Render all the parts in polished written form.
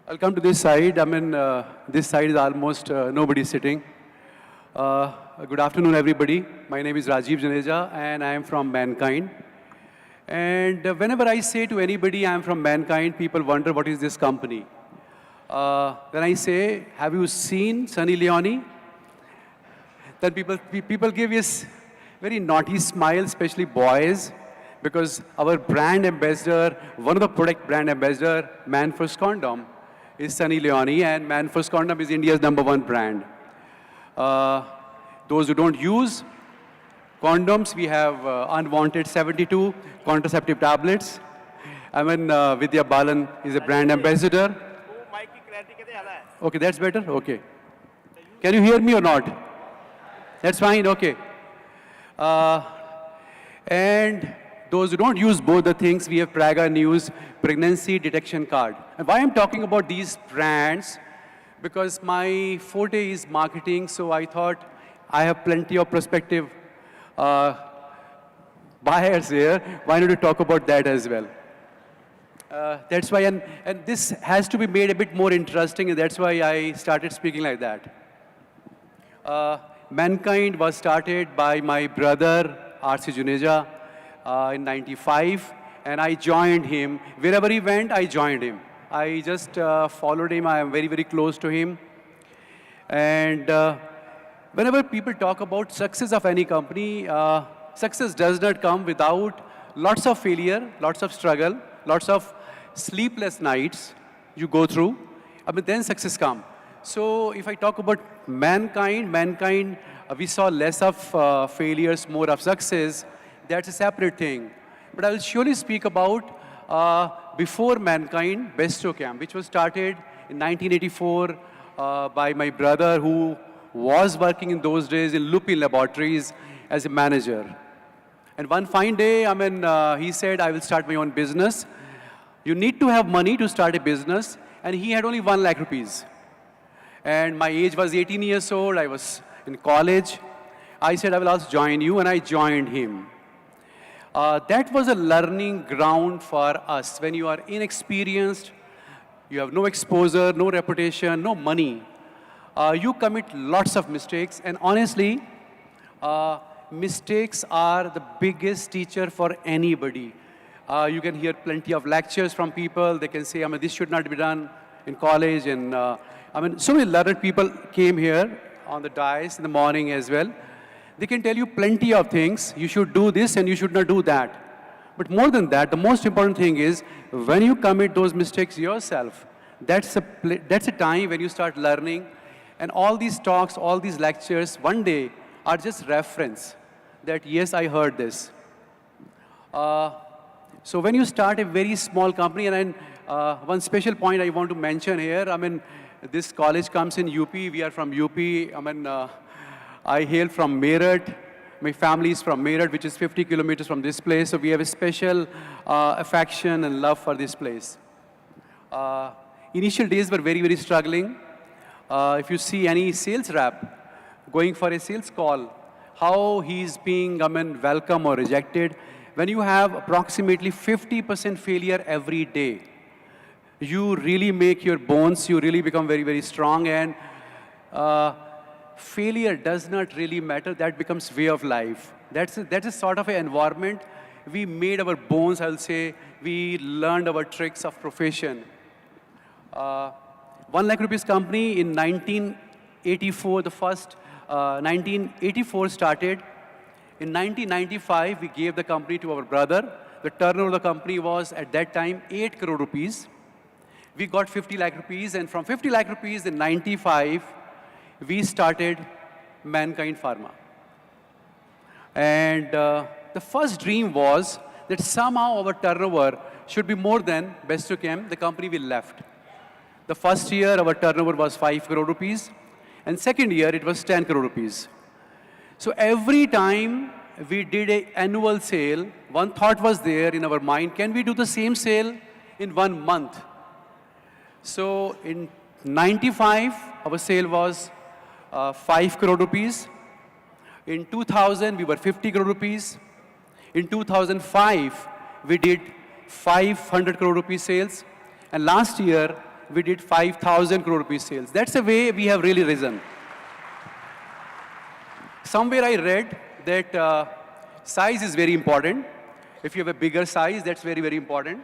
I'll come to this side. This side is almost nobody sitting. Good afternoon, everybody. My name is Rajeev Juneja, and I am from Mankind. And whenever I say to anybody I am from Mankind, people wonder what is this company. Then I say, have you seen Sunny Leone? Then people give this very naughty smile, especially boys, because our brand ambassador, one of the product brand ambassador, Man First Condom, is Sunny Leone, and Man First Condom is India's #1 brand. Those who don't use condoms, we have unwanted 72 contraceptive tablets. Vidya Balan is a brand ambassador. Okay, that's better? Okay. Can you hear me or not? That's fine, okay. And those who don't use both the things, we have Praga News pregnancy detection card. And why I'm talking about these brands, because my forte is marketing, so I thought I have plenty of prospective buyers here. Why not to talk about that as well? That's why, and this has to be made a bit more interesting, and that's why I started speaking like that. Mankind was started by my brother, Rajeev Juneja, in '95, and I joined him. Wherever he went, I joined him. I just followed him. I am very, very close to him. And whenever people talk about success of any company, success does not come without lots of failure, lots of struggle, lots of sleepless nights you go through. Then success comes. So if I talk about Mankind, we saw less of failures, more of success. That's a separate thing. But I will surely speak about before Mankind, Bestocam, which was started in 1984 by my brother, who was working in those days in Lupin Laboratories as a manager. And one fine day, he said, I will start my own business. You need to have money to start a business. And he had only 1 lakh rupees. And my age was 18 years old. I was in college. I said, I will also join you, and I joined him. That was a learning ground for us. When you are inexperienced, you have no exposure, no reputation, no money, you commit lots of mistakes. And honestly, mistakes are the biggest teacher for anybody. You can hear plenty of lectures from people. They can say, this should not be done in college. And so many learned people came here on the dais in the morning as well. They can tell you plenty of things. You should do this and you should not do that. But more than that, the most important thing is when you commit those mistakes yourself, that's a time when you start learning. And all these talks, all these lectures, one day are just reference that, yes, I heard this. So when you start a very small company, and one special point I want to mention here, this college comes in UP. We are from UP. I hail from Meerut. My family is from Meerut, which is 50 kilometers from this place. So we have a special affection and love for this place. Initial days were very, very struggling. If you see any sales rep going for a sales call, how he's being welcome or rejected. When you have approximately 50% failure every day, you really make your bones, you really become very, very strong. And failure does not really matter. That becomes way of life. That's a sort of an environment. We made our bones, I'll say. We learned our tricks of profession. 1 lakh rupees company in 1984, the first 1984 started. In 1995, we gave the company to our brother. The turnover of the company was, at that time, 8 crore rupees. We got 50 lakh rupees, and from 50 lakh rupees in 95, we started Mankind Pharma. And the first dream was that somehow our turnover should be more than Bestocam, the company we left. The first year, our turnover was 5 crore rupees, and second year, it was 10 crore rupees. So every time we did an annual sale, one thought was there in our mind, can we do the same sale in 1 month? So in 95, our sale was 5 crore rupees. In 2000, we were 50 crore rupees. In 2005, we did 500 crore rupees sales. And last year, we did 5,000 crore rupees sales. That's the way we have really risen. Somewhere I read that size is very important. If you have a bigger size, that's very, very important.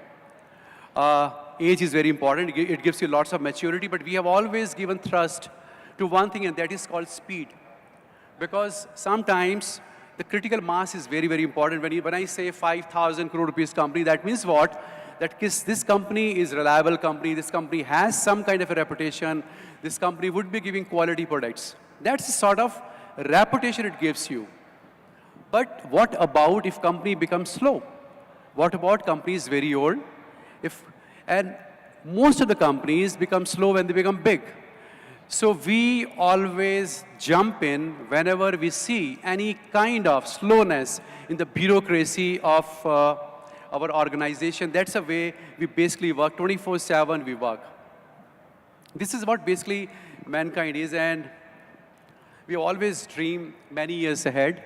Age is very important. It gives you lots of maturity, but we have always given thrust to one thing, and that is called speed. Because sometimes the critical mass is very, very important. When I say 5,000 crore rupees company, that means what? That this company is a reliable company. This company has some kind of a reputation. This company would be giving quality products. That's the sort of reputation it gives you. But what about if company becomes slow? What about companies very old? And most of the companies become slow when they become big. So we always jump in whenever we see any kind of slowness in the bureaucracy of our organization. That's the way we basically work. 24/7 we work. This is what basically Mankind is, and we always dream many years ahead.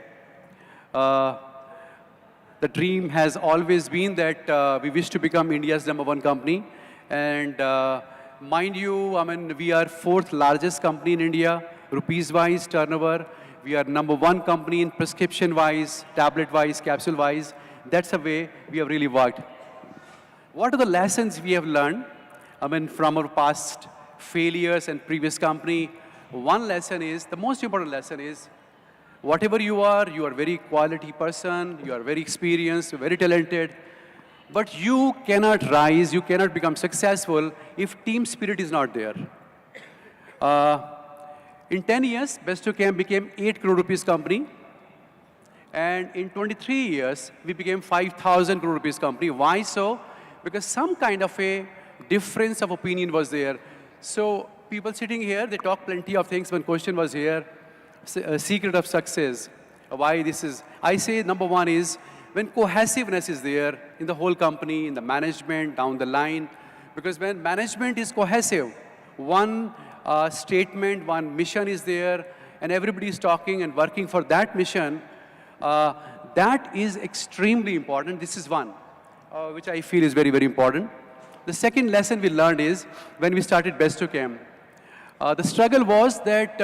The dream has always been that we wish to become India's #1 company. And mind you, I mean, we are 4th largest company in India, rupees-wise, turnover. We are #1 company in prescription-wise, tablet-wise, capsule-wise. That's the way we have really worked. What are the lessons we have learned, I mean, from our past failures and previous company? One lesson is, the most important lesson is, whatever you are very quality person, you are very experienced, you're very talented, but you cannot rise, you cannot become successful if team spirit is not there. In 10 years, Bestochem became 8 crore rupees company, and in 23 years, we became 5,000 crore rupees company. Why so? Because some kind of a difference of opinion was there. So people sitting here, they talk plenty of things. One question was here, secret of success, why this is. I say #1 is when cohesiveness is there in the whole company, in the management, down the line. Because when management is cohesive, one statement, one mission is there, and everybody is talking and working for that mission, that is extremely important. This is one, which I feel is very, very important. The second lesson we learned is when we started Bestochem, the struggle was that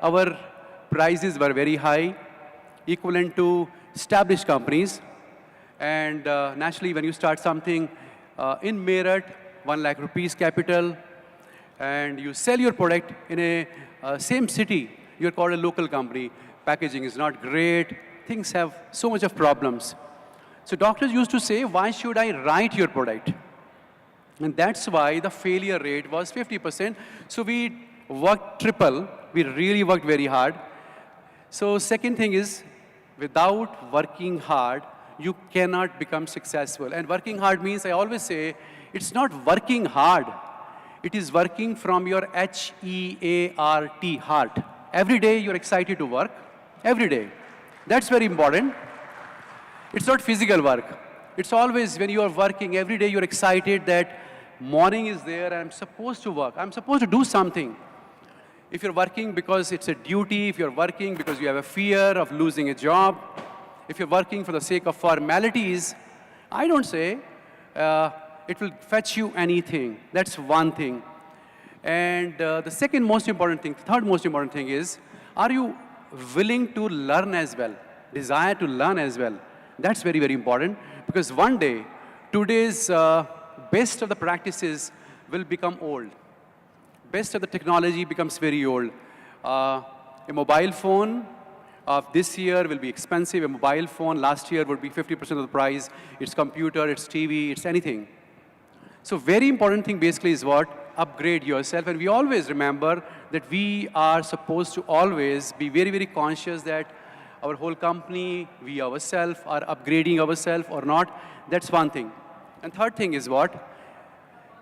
our prices were very high, equivalent to established companies. And naturally, when you start something in Meerut, 1 lakh rupees capital, and you sell your product in a same city, you're called a local company. Packaging is not great. Things have so much of problems. So doctors used to say, why should I write your product? And that's why the failure rate was 50%. So we worked triple. We really worked very hard. So second thing is, without working hard, you cannot become successful. And working hard means, I always say, it's not working hard. It is working from your HEART, heart. Every day you're excited to work. Every day. That's very important. It's not physical work. It's always when you are working, every day you're excited that morning is there, I'm supposed to work. I'm supposed to do something. If you're working because it's a duty, if you're working because you have a fear of losing a job, if you're working for the sake of formalities, I don't say it will fetch you anything. That's one thing. And the second most important thing, third most important thing is, are you willing to learn as well? Desire to learn as well. That's very, very important, because one day, today's best of the practices will become old. Best of the technology becomes very old. A mobile phone of this year will be expensive. A mobile phone last year would be 50% of the price. It's computer, it's TV, it's anything. So very important thing basically is what? Upgrade yourself. And we always remember that we are supposed to always be very, very conscious that our whole company, we ourselves are upgrading ourselves or not. That's one thing. And third thing is what?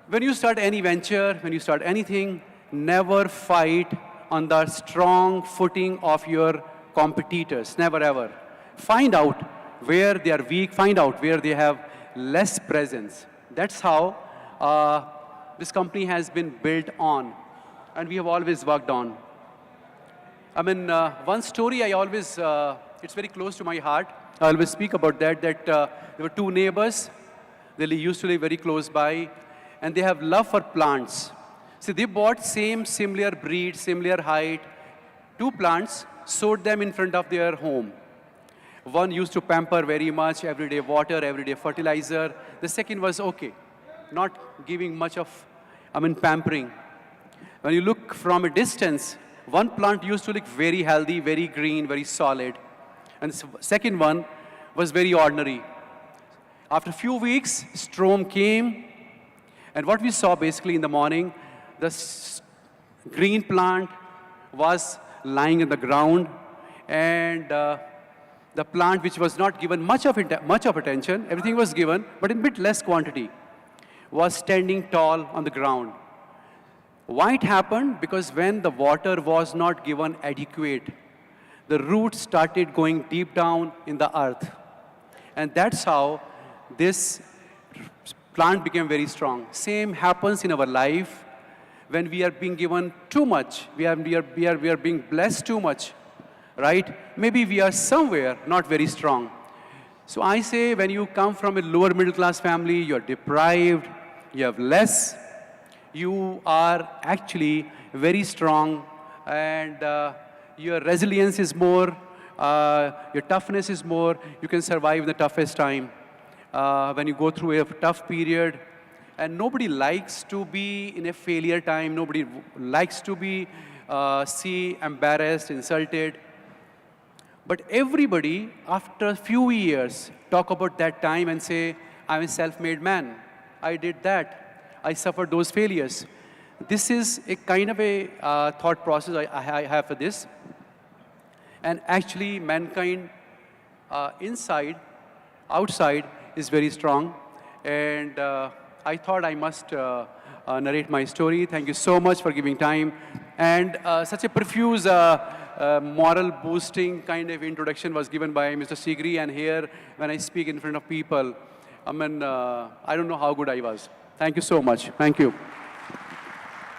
When you start any venture, when you start anything, never fight on the strong footing of your competitors. Never ever. Find out where they are weak. Find out where they have less presence. That's how this company has been built on, and we have always worked on. I mean, one story I always, it's very close to my heart. I always speak about that there were two neighbors. They used to live very close by, and they have love for plants. See, they bought similar breed, similar height, two plants, sowed them in front of their home. One used to pamper very much, everyday water, everyday fertilizer. The second was okay, not giving much of, pampering. When you look from a distance, one plant used to look very healthy, very green, very solid. And the second one was very ordinary. After a few weeks, storm came, and what we saw basically in the morning, the green plant was lying in the ground, and the plant which was not given much of attention, everything was given, but in bit less quantity, was standing tall on the ground. Why it happened? Because when the water was not given adequate, the roots started going deep down in the earth. And that's how this plant became very strong. Same happens in our life. When we are being given too much, we are being blessed too much, right? Maybe we are somewhere not very strong. So I say when you come from a lower middle class family, you're deprived, you have less, you are actually very strong, and your resilience is more, your toughness is more, you can survive the toughest time. When you go through a tough period, and nobody likes to be in a failure time, nobody likes to be embarrassed, insulted. But everybody, after a few years, talk about that time and say, I'm a self-made man. I did that. I suffered those failures. This is a kind of a thought process I have for this. And actually, mankind inside, outside, is very strong. And I thought I must narrate my story. Thank you so much for giving time. And such a profuse moral boosting kind of introduction was given by Mr. Sigri. And here, when I speak in front of people, I don't know how good I was. Thank you so much. Thank you.